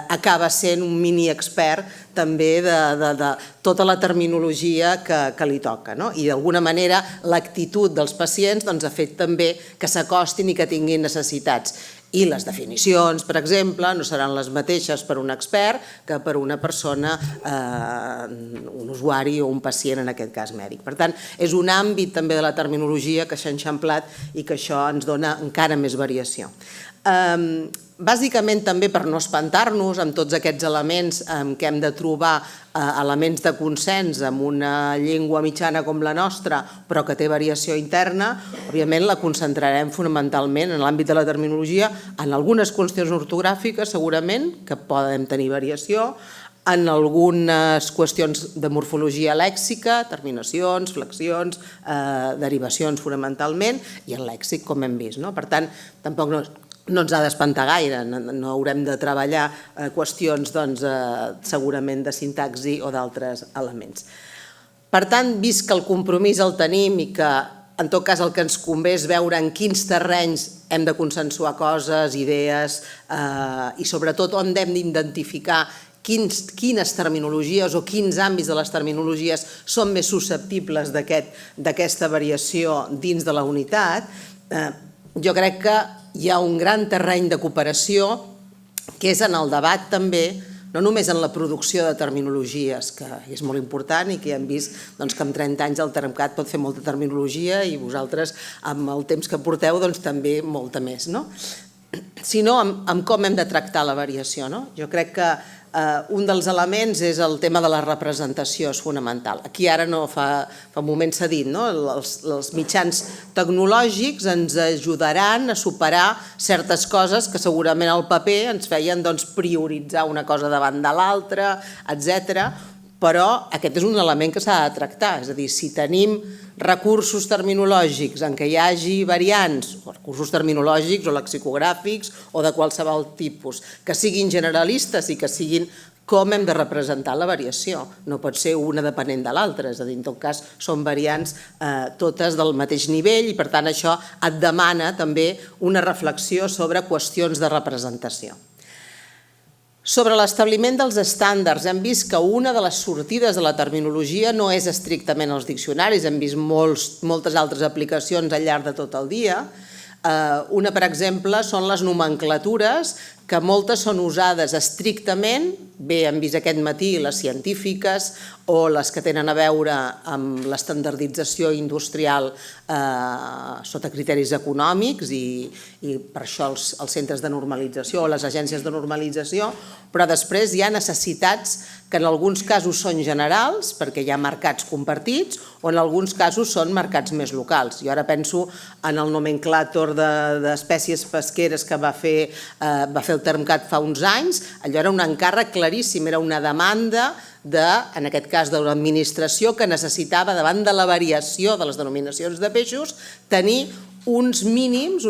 acaba sent un mini expert també de tota la terminologia que li toca. I d'alguna manera l'actitud dels pacients ha fet també que s'acostin i que tinguin necessitats. I les definicions, per exemple, no seran les mateixes per un expert que per una persona, un usuari o un pacient, en aquest cas mèdic. Per tant, és un àmbit també de la terminologia que s'ha enxamplat i que això ens dona encara més variació. Bàsicament també per no espantar-nos amb tots aquests elements en què hem de trobar elements de consens amb una llengua mitjana com la nostra però que té variació interna, òbviament la concentrarem fonamentalment en l'àmbit de la terminologia, en algunes qüestions ortogràfiques segurament que poden tenir variació, en algunes qüestions de morfologia lèxica, terminacions, flexions, derivacions fonamentalment, i el lèxic com hem vist. Per tant, tampoc no ens ha d'espantar gaire, no haurem de treballar qüestions segurament de sintaxi o d'altres elements. Per tant, vist que el compromís el tenim i que en tot cas el que ens convé és veure en quins terrenys hem de consensuar coses, idees i sobretot on hem d'identificar quines terminologies o quins àmbits de les terminologies són més susceptibles d'aquesta variació dins de la unitat, jo crec que hi ha un gran terreny de cooperació que és en el debat també no només en la producció de terminologies, que és molt important i que hem vist que en 30 anys el Termcat pot fer molta terminologia i vosaltres amb el temps que porteu també molta més, sinó en com hem de tractar la variació. Jo crec que un dels elements és el tema de la representació, és fonamental. Aquí ara fa un moment s'ha dit, els mitjans tecnològics ens ajudaran a superar certes coses que segurament al paper ens feien prioritzar una cosa davant de l'altra, etc. Però aquest és un element que s'ha de tractar, és a dir, si tenim recursos terminològics en què hi hagi variants, o recursos terminològics o lexicogràfics o de qualsevol tipus, que siguin generalistes i que siguin com hem de representar la variació. No pot ser una depenent de l'altra, és a dir, en tot cas són variants totes del mateix nivell i per tant això et demana també una reflexió sobre qüestions de representació. Sobre l'establiment dels estàndards, hem vist que una de les sortides de la terminologia no és estrictament els diccionaris, hem vist moltes altres aplicacions al llarg de tot el dia. Una, per exemple, són les nomenclatures, que moltes són usades estrictament, bé hem vist aquest matí les científiques o les que tenen a veure amb l'estandardització industrial sota criteris econòmics i per això els centres de normalització o les agències de normalització, però després hi ha necessitats que en alguns casos són generals, perquè hi ha mercats compartits, o en alguns casos són mercats més locals. Jo ara penso en el nomenclàtor d'espècies pesqueres que va fer el Termcat fa uns anys, allò era un encàrrec claríssim, era una demanda en aquest cas de l'administració que necessitava, davant de la variació de les denominacions de peixos, tenir uns mínims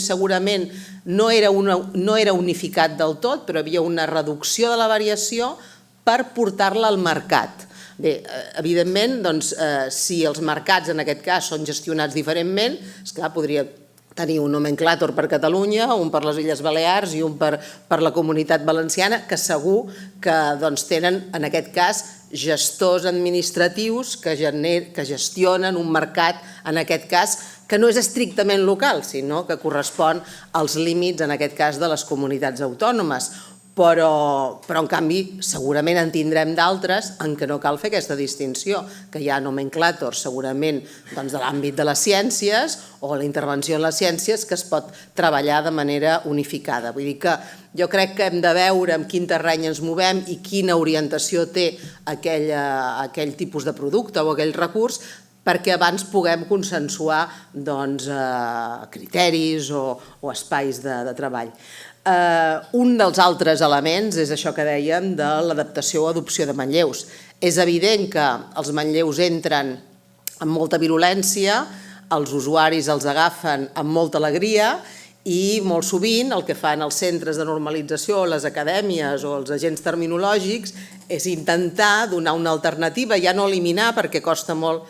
segurament no era unificat del tot, però hi havia una reducció de la variació per portar-la al mercat. Bé, evidentment, si els mercats en aquest cas són gestionats diferentment, esclar, podria tenir un nomenclàtor per Catalunya, un per les Illes Balears i un per la Comunitat Valenciana, que segur que tenen, en aquest cas, gestors administratius que gestionen un mercat, en aquest cas, que no és estrictament local, sinó que correspon als límits, en aquest cas, de les comunitats autònomes. Però, en canvi, segurament en tindrem d'altres en què no cal fer aquesta distinció, que hi ha nomenclàtors segurament de l'àmbit de les ciències o la intervenció en les ciències que es pot treballar de manera unificada. Vull dir que jo crec que hem de veure en quin terreny ens movem i quina orientació té aquell tipus de producte o aquell recurs perquè abans puguem consensuar criteris o espais de treball. Un dels altres elements és això que dèiem de l'adaptació o adopció de manlleus. És evident que els manlleus entren amb molta virulència, els usuaris els agafen amb molta alegria i molt sovint el que fan els centres de normalització, les acadèmies o els agents terminològics és intentar donar una alternativa, ja no eliminar perquè costa molt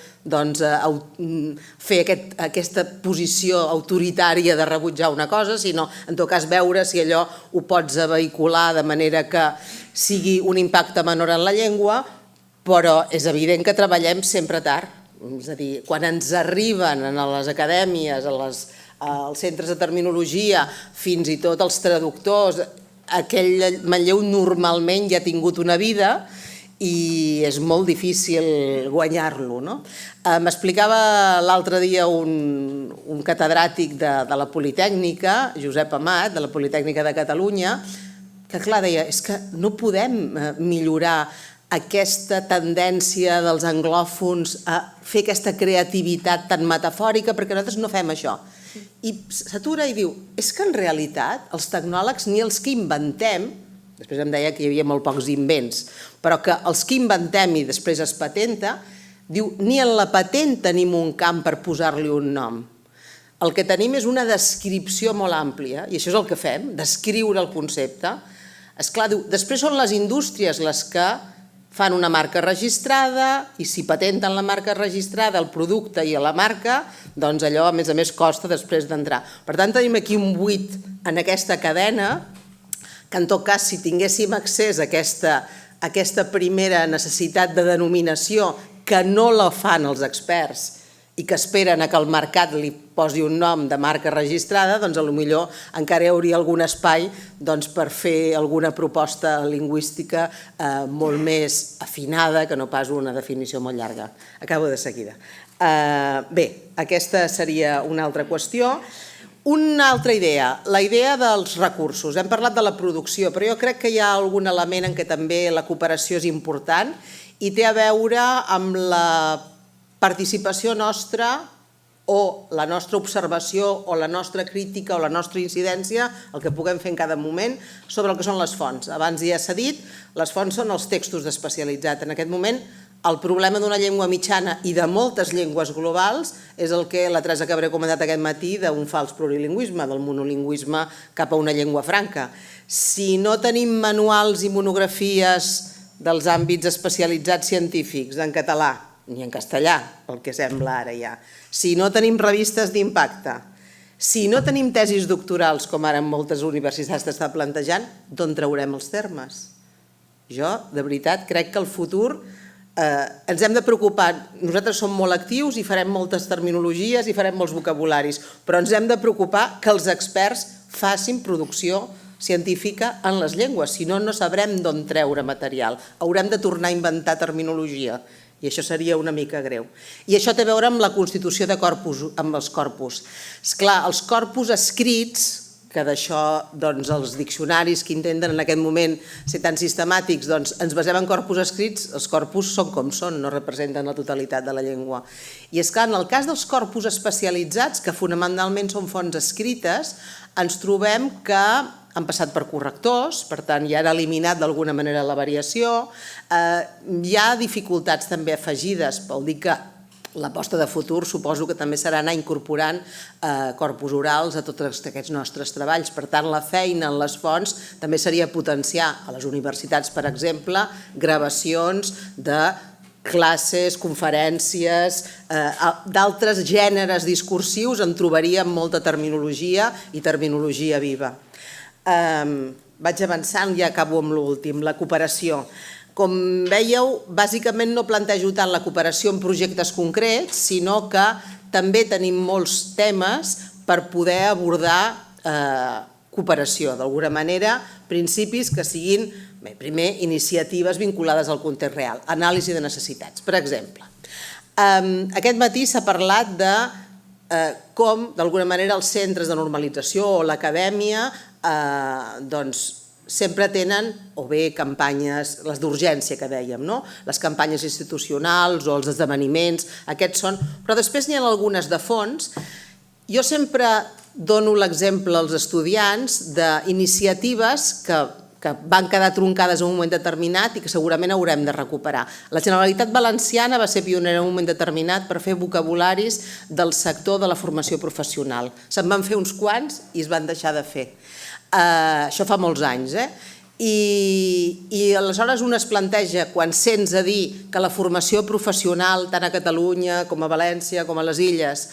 fer aquesta posició autoritària de rebutjar una cosa, sinó en tot cas veure si allò ho pots vehicular de manera que sigui un impacte menor en la llengua, però és evident que treballem sempre tard. És a dir, quan ens arriben a les acadèmies, als centres de terminologia, fins i tot els traductors, aquell manlleu normalment ja ha tingut una vida i és molt difícil guanyar-lo. M'explicava l'altre dia un catedràtic de la Politècnica, Josep Amat, de la Politècnica de Catalunya, que clar, deia, és que no podem millorar aquesta tendència dels anglòfons a fer aquesta creativitat tan metafòrica perquè nosaltres no fem això. I s'atura i diu, és que en realitat els tecnòlegs ni els que inventem, després em deia que hi havia molt pocs invents, però que els que inventem i després es patenta, diu, ni en la patent tenim un camp per posar-li un nom. El que tenim és una descripció molt àmplia, i això és el que fem, descriure el concepte. Esclar, diu, després són les indústries les que fan una marca registrada i si patenten la marca registrada, el producte i la marca, doncs allò a més costa després d'entrar. Per tant, tenim aquí un buit en aquesta cadena que en tot cas si tinguéssim accés a aquesta primera necessitat de denominació que no la fan els experts i que esperen que el mercat li posi un nom de marca registrada, doncs potser encara hi hauria algun espai per fer alguna proposta lingüística molt més afinada que no pas una definició molt llarga. Acabo de seguida. Bé, aquesta seria una altra qüestió. Una altra idea, la idea dels recursos. Hem parlat de la producció, però jo crec que hi ha algun element en què també la cooperació és important i té a veure amb la participació nostra o la nostra observació o la nostra crítica o la nostra incidència, el que puguem fer en cada moment, sobre el que són les fonts. Abans ja s'ha dit, les fonts són els textos d'especialitzat. En aquest moment, el problema d'una llengua mitjana i de moltes llengües globals és el que la Teresa Cabré ha comentat aquest matí d'un fals plurilingüisme, del monolingüisme cap a una llengua franca. Si no tenim manuals i monografies dels àmbits especialitzats científics en català, ni en castellà, pel que sembla ara ja, si no tenim revistes d'impacte, si no tenim tesis doctorals, com ara en moltes universitats s'està plantejant, d'on traurem els termes? Jo, de veritat, crec que el futur ens hem de preocupar. Nosaltres som molt actius i farem moltes terminologies i farem molts vocabularis, però ens hem de preocupar que els experts facin producció científica en les llengües, si no, no sabrem d'on treure material. Haurem de tornar a inventar terminologia i això seria una mica greu. I això té a veure amb la constitució de corpus, amb els corpus. Esclar, els corpus escrits, que d'això els diccionaris que intenten en aquest moment ser tan sistemàtics, ens basem en corpus escrits, els corpus són com són, no representen la totalitat de la llengua. I és clar, en el cas dels corpus especialitzats, que fonamentalment són fonts escrites, ens trobem que han passat per correctors, per tant ja han eliminat d'alguna manera la variació, hi ha dificultats també afegides, vol dir que l'aposta de futur suposo que també serà anar incorporant corpus orals a tots aquests nostres treballs. Per tant, la feina en les fonts també seria potenciar a les universitats, per exemple, gravacions de classes, conferències, d'altres gèneres discursius, en trobaríem molta terminologia i terminologia viva. Vaig avançant i acabo amb l'últim, la cooperació. Com veieu, bàsicament no plantejo tant la cooperació en projectes concrets, sinó que també tenim molts temes per poder abordar cooperació. D'alguna manera, principis que siguin, primer, iniciatives vinculades al context real, anàlisi de necessitats. Per exemple, aquest matí s'ha parlat de com, d'alguna manera, els centres de normalització o l'acadèmia sempre tenen o bé campanyes, les d'urgència que dèiem, les campanyes institucionals o els esdeveniments, aquests són, però després n'hi ha algunes de fons. Jo sempre dono l'exemple als estudiants d'iniciatives que van quedar truncades en un moment determinat i que segurament haurem de recuperar. La Generalitat Valenciana va ser pionera en un moment determinat per fer vocabularis del sector de la formació professional. Se'n van fer uns quants i es van deixar de fer. Això fa molts anys, i aleshores un es planteja, quan sents a dir que la formació professional, tant a Catalunya com a València com a les Illes,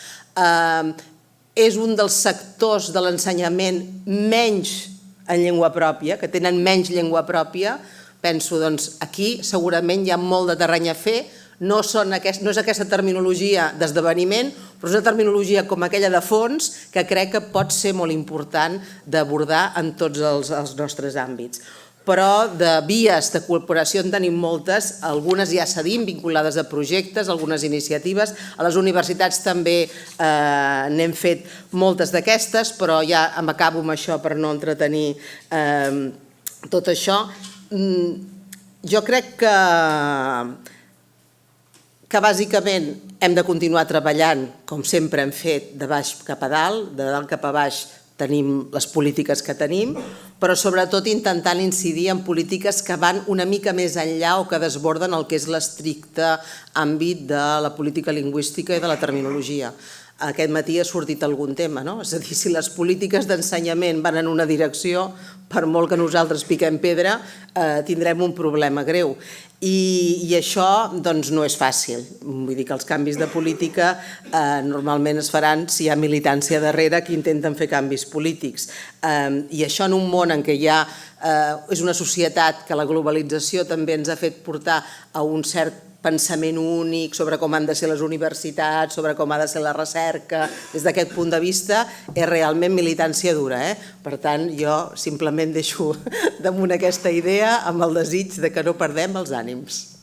és un dels sectors de l'ensenyament menys en llengua pròpia, que tenen menys llengua pròpia, penso, doncs aquí segurament hi ha molt de terreny a fer. No és aquesta terminologia d'esdeveniment, però és una terminologia com aquella de fons que crec que pot ser molt important d'abordar en tots els nostres àmbits. Però de vies de cooperació en tenim moltes, algunes ja s'ha dit, vinculades a projectes, algunes iniciatives. A les universitats també n'hem fet moltes d'aquestes, però ja m'acabo amb això per no entretenir tot això. Jo crec que bàsicament hem de continuar treballant, com sempre hem fet, de baix cap a dalt, de dalt cap a baix tenim les polítiques que tenim, però sobretot intentant incidir en polítiques que van una mica més enllà o que desborden el que és l'estricte àmbit de la política lingüística i de la terminologia. Aquest matí ha sortit algun tema, no? És a dir, si les polítiques d'ensenyament van en una direcció, per molt que nosaltres piquem pedra, tindrem un problema greu. I això no és fàcil. Vull dir que els canvis de política normalment es faran si hi ha militància darrere que intenten fer canvis polítics. I això en un món en què és una societat que la globalització també ens ha fet portar a un cert pensament únic sobre com han de ser les universitats, sobre com ha de ser la recerca. Des d'aquest punt de vista és realment militància dura. Per tant, jo simplement deixo damunt aquesta idea amb el desig de que no perdem els ànims.